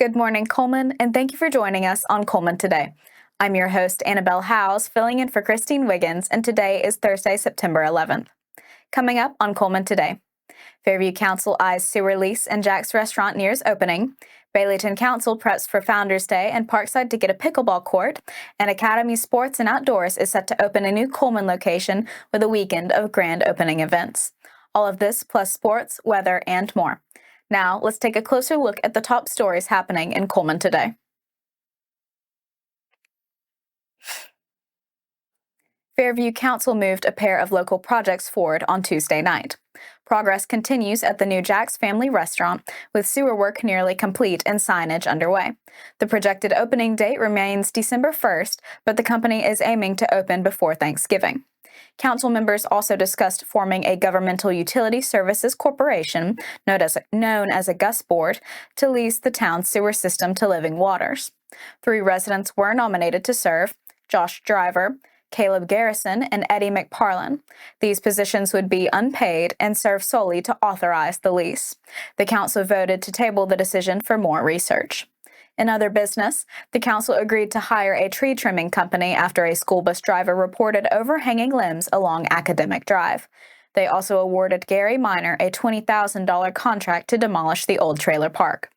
Good morning, Cullman, and thank you for joining us on Cullman Today. I'm your host, Annabelle Howes, filling in for Christine Wiggins, and today is Thursday, September 11th. Coming up on Cullman Today, Fairview Council eyes sewer lease and Jack's restaurant nears opening, Baileyton Council preps for Founders Day and Parkside to get a pickleball court, and Academy Sports and Outdoors is set to open a new Cullman location with a weekend of grand opening events. All of this plus sports, weather, and more. Now, let's take a closer look at the top stories happening in Cullman today. Fairview Council moved a pair of local projects forward on Tuesday night. Progress continues at the new Jack's Family Restaurant, with sewer work nearly complete and signage underway. The projected opening date remains December 1st, but the company is aiming to open before Thanksgiving. Council members also discussed forming a Governmental Utility Services Corporation, known as a GUS board, to lease the town's sewer system to Living Waters. 3 residents were nominated to serve: Josh Driver, Caleb Garrison, and Eddie McParlin. These positions would be unpaid and serve solely to authorize the lease. The council voted to table the decision for more research. In other business, the council agreed to hire a tree trimming company after a school bus driver reported overhanging limbs along Academic Drive. They also awarded Gary Minor a $20,000 contract to demolish the old trailer park.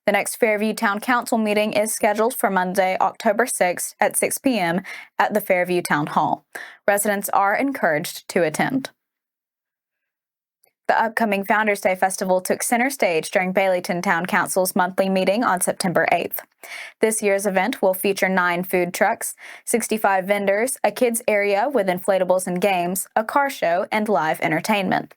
The next Fairview Town Council meeting is scheduled for Monday, October 6th at 6 p.m. at the Fairview Town Hall. Residents are encouraged to attend. The upcoming Founders Day Festival took center stage during Baileyton Town Council's monthly meeting on September 8th. This year's event will feature 9 food trucks, 65 vendors, a kids area with inflatables and games, a car show, and live entertainment.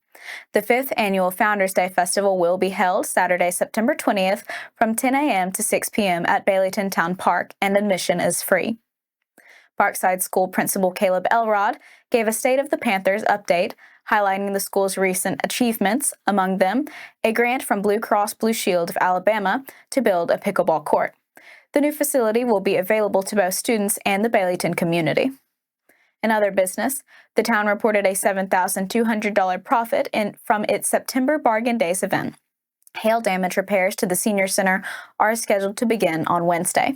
The 5th annual Founders Day Festival will be held Saturday, September 20th from 10 a.m. to 6 p.m. at Baileyton Town Park, and admission is free. Parkside School Principal Caleb Elrod gave a State of the Panthers update, highlighting the school's recent achievements, among them a grant from Blue Cross Blue Shield of Alabama to build a pickleball court. The new facility will be available to both students and the Baileyton community. In other business, the town reported a $7,200 profit from its September Bargain Days event. Hail damage repairs to the Senior Center are scheduled to begin on Wednesday,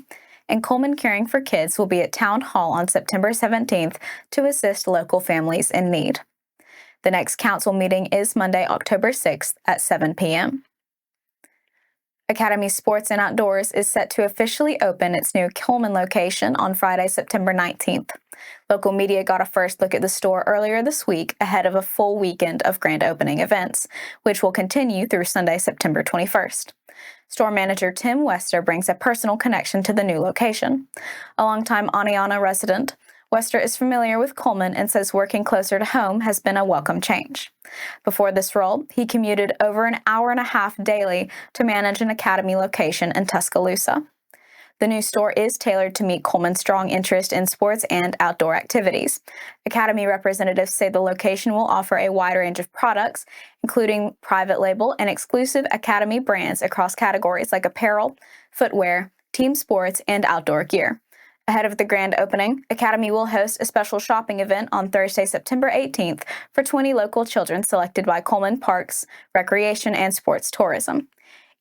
and Cullman Caring for Kids will be at Town Hall on September 17th to assist local families in need. The next council meeting is Monday, October 6th at 7 p.m. Academy Sports and Outdoors is set to officially open its new Cullman location on Friday, September 19th. Local media got a first look at the store earlier this week ahead of a full weekend of grand opening events, which will continue through Sunday, September 21st. Store manager Tim Wester brings a personal connection to the new location. A longtime Aniana resident, Wester is familiar with Cullman and says working closer to home has been a welcome change. Before this role, he commuted over an hour and a half daily to manage an Academy location in Tuscaloosa. The new store is tailored to meet Cullman's strong interest in sports and outdoor activities. Academy representatives say the location will offer a wide range of products, including private label and exclusive Academy brands across categories like apparel, footwear, team sports, and outdoor gear. Ahead of the grand opening, Academy will host a special shopping event on Thursday, September 18th for 20 local children selected by Cullman Parks, Recreation, and Sports Tourism.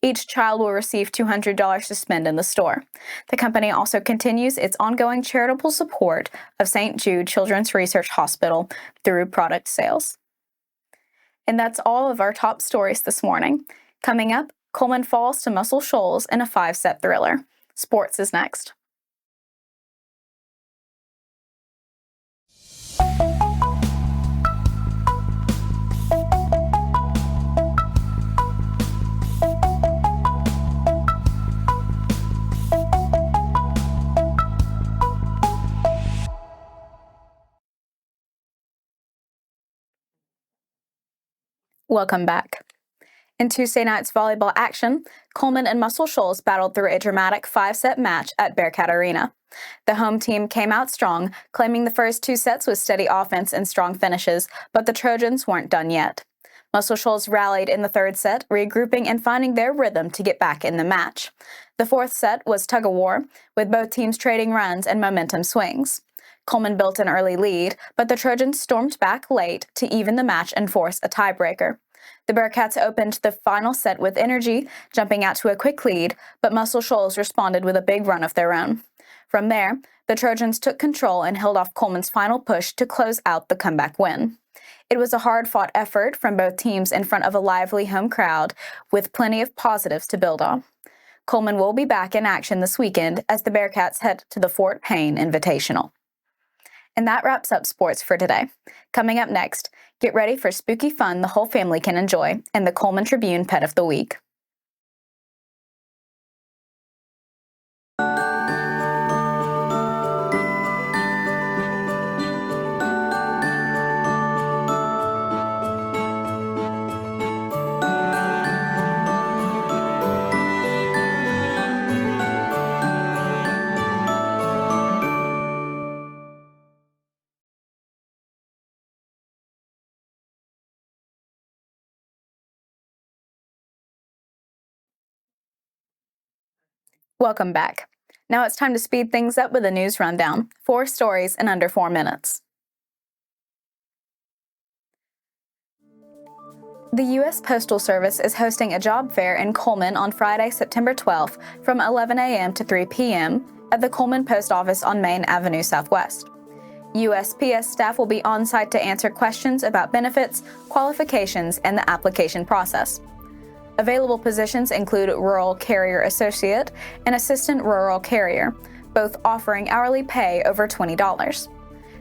Each child will receive $200 to spend in the store. The company also continues its ongoing charitable support of St. Jude Children's Research Hospital through product sales. And that's all of our top stories this morning. Coming up, Cullman falls to Muscle Shoals in a 5-set thriller. Sports is next. Welcome back. In Tuesday night's volleyball action, Cullman and Muscle Shoals battled through a dramatic 5-set match at Bearcat Arena. The home team came out strong, claiming the first 2 sets with steady offense and strong finishes, but the Trojans weren't done yet. Muscle Shoals rallied in the 3rd set, regrouping and finding their rhythm to get back in the match. The 4th set was tug-of-war, with both teams trading runs and momentum swings. Cullman built an early lead, but the Trojans stormed back late to even the match and force a tiebreaker. The Bearcats opened the final set with energy, jumping out to a quick lead, but Muscle Shoals responded with a big run of their own. From there, the Trojans took control and held off Cullman's final push to close out the comeback win. It was a hard-fought effort from both teams in front of a lively home crowd, with plenty of positives to build on. Cullman will be back in action this weekend as the Bearcats head to the Fort Payne Invitational. And that wraps up sports for today. Coming up next, get ready for spooky fun the whole family can enjoy and the Cullman Tribune Pet of the Week. Welcome back. Now it's time to speed things up with a news rundown. 4 stories in under 4 minutes. The U.S. Postal Service is hosting a job fair in Cullman on Friday, September 12th from 11 a.m. to 3 p.m. at the Cullman Post Office on Main Avenue Southwest. USPS staff will be on site to answer questions about benefits, qualifications, and the application process. Available positions include Rural Carrier Associate and Assistant Rural Carrier, both offering hourly pay over $20.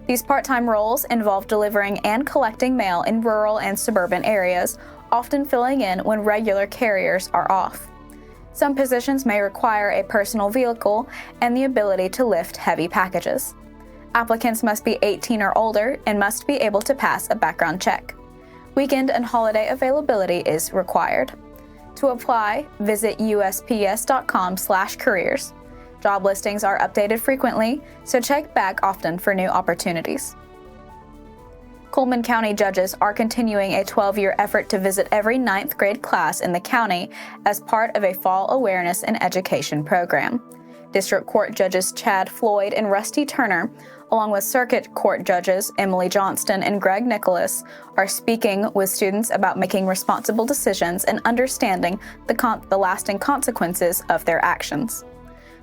These part-time roles involve delivering and collecting mail in rural and suburban areas, often filling in when regular carriers are off. Some positions may require a personal vehicle and the ability to lift heavy packages. Applicants must be 18 or older and must be able to pass a background check. Weekend and holiday availability is required. To apply, visit usps.com/careers. Job listings are updated frequently, so check back often for new opportunities. Cullman County judges are continuing a 12-year effort to visit every 9th grade class in the county as part of a fall awareness and education program. District Court judges Chad Floyd and Rusty Turner, along with Circuit Court judges Emily Johnston and Greg Nicholas, are speaking with students about making responsible decisions and understanding the lasting consequences of their actions.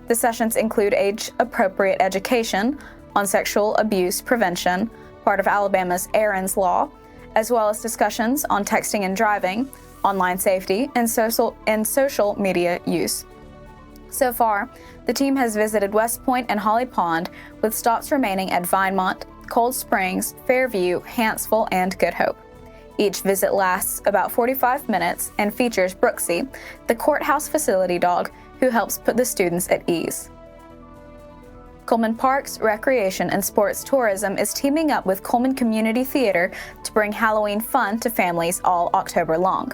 The sessions include age-appropriate education on sexual abuse prevention, part of Alabama's Aaron's Law, as well as discussions on texting and driving, online safety, and social media use. So far, the team has visited West Point and Holly Pond, with stops remaining at Vinemont, Cold Springs, Fairview, Hanceville, and Good Hope. Each visit lasts about 45 minutes and features Brooksy, the courthouse facility dog, who helps put the students at ease. Cullman Parks, Recreation, and Sports Tourism is teaming up with Cullman Community Theater to bring Halloween fun to families all October long.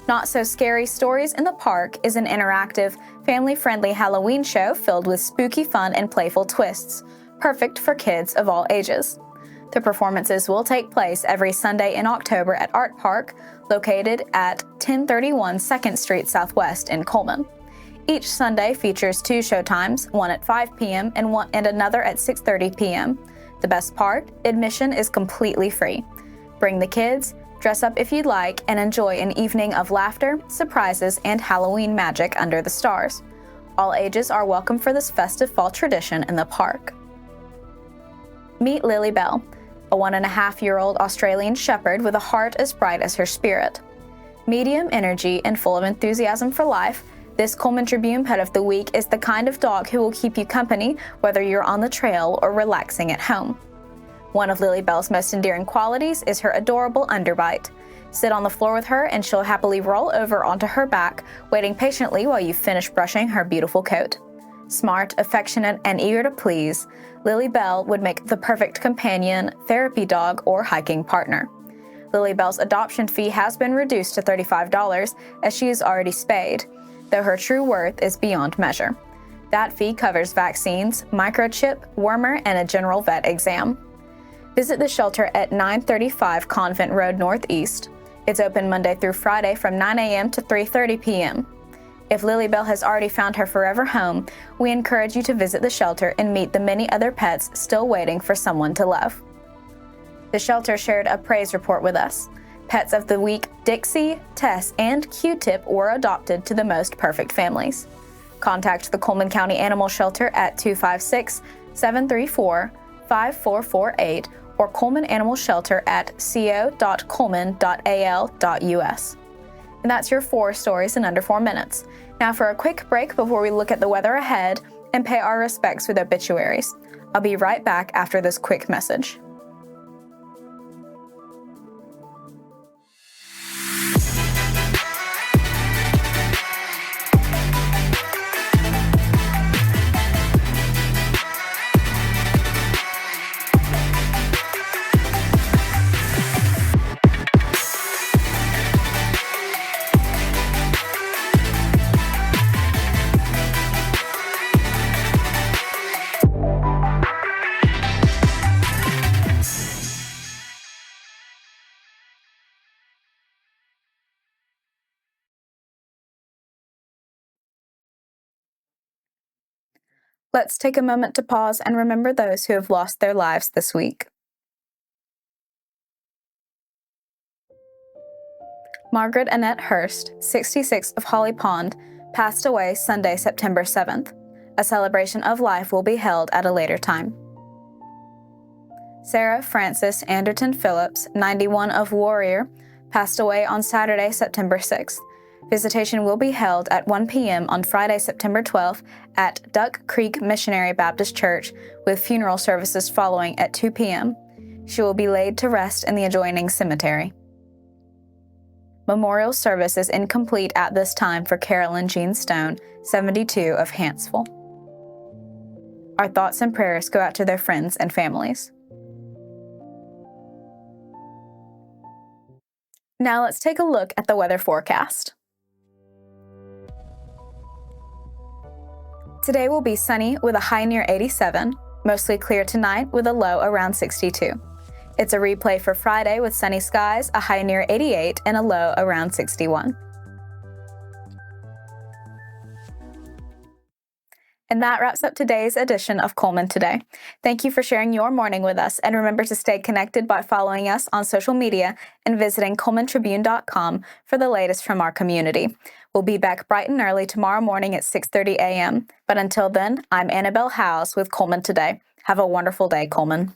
Not So Scary Stories in the Park is an interactive, family-friendly Halloween show filled with spooky fun and playful twists, perfect for kids of all ages. The performances will take place every Sunday in October at Art Park, located at 1031 2nd Street Southwest in Cullman. Each Sunday features 2 showtimes, one at 5 p.m. and another at 6:30 p.m. The best part, admission is completely free. Bring the kids, dress up if you'd like, and enjoy an evening of laughter, surprises, and Halloween magic under the stars. All ages are welcome for this festive fall tradition in the park. Meet Lily Bell, a 1.5-year-old Australian shepherd with a heart as bright as her spirit. Medium energy and full of enthusiasm for life, this Cullman Tribune Pet of the Week is the kind of dog who will keep you company whether you're on the trail or relaxing at home. One of Lily Bell's most endearing qualities is her adorable underbite. Sit on the floor with her and she'll happily roll over onto her back, waiting patiently while you finish brushing her beautiful coat. Smart, affectionate, and eager to please, Lily Bell would make the perfect companion, therapy dog, or hiking partner. Lily Bell's adoption fee has been reduced to $35 as she is already spayed, though her true worth is beyond measure. That fee covers vaccines, microchip, wormer, and a general vet exam. Visit the shelter at 935 Convent Road Northeast. It's open Monday through Friday from 9 a.m. to 3:30 p.m. If Lily Bell has already found her forever home, we encourage you to visit the shelter and meet the many other pets still waiting for someone to love. The shelter shared a praise report with us. Pets of the week Dixie, Tess, and Q-Tip were adopted to the most perfect families. Contact the Cullman County Animal Shelter at 256-734-5448 or Cullman Animal Shelter at co.cullman.al.us. And that's your 4 stories in under 4 minutes. Now for a quick break before we look at the weather ahead and pay our respects with obituaries. I'll be right back after this quick message. Let's take a moment to pause and remember those who have lost their lives this week. Margaret Annette Hurst, 66 of Holly Pond, passed away Sunday, September 7th. A celebration of life will be held at a later time. Sarah Frances Anderton Phillips, 91 of Warrior, passed away on Saturday, September 6th. Visitation will be held at 1 p.m. on Friday, September 12th at Duck Creek Missionary Baptist Church, with funeral services following at 2 p.m. She will be laid to rest in the adjoining cemetery. Memorial service is incomplete at this time for Carolyn Jean Stone, 72 of Hanceville. Our thoughts and prayers go out to their friends and families. Now let's take a look at the weather forecast. Today will be sunny with a high near 87, mostly clear tonight with a low around 62. It's a replay for Friday with sunny skies, a high near 88, and a low around 61. And that wraps up today's edition of Cullman Today. Thank you for sharing your morning with us, and remember to stay connected by following us on social media and visiting CullmanTribune.com for the latest from our community. We'll be back bright and early tomorrow morning at 6:30 a.m. But until then, I'm Annabelle Howes with Cullman Today. Have a wonderful day, Cullman.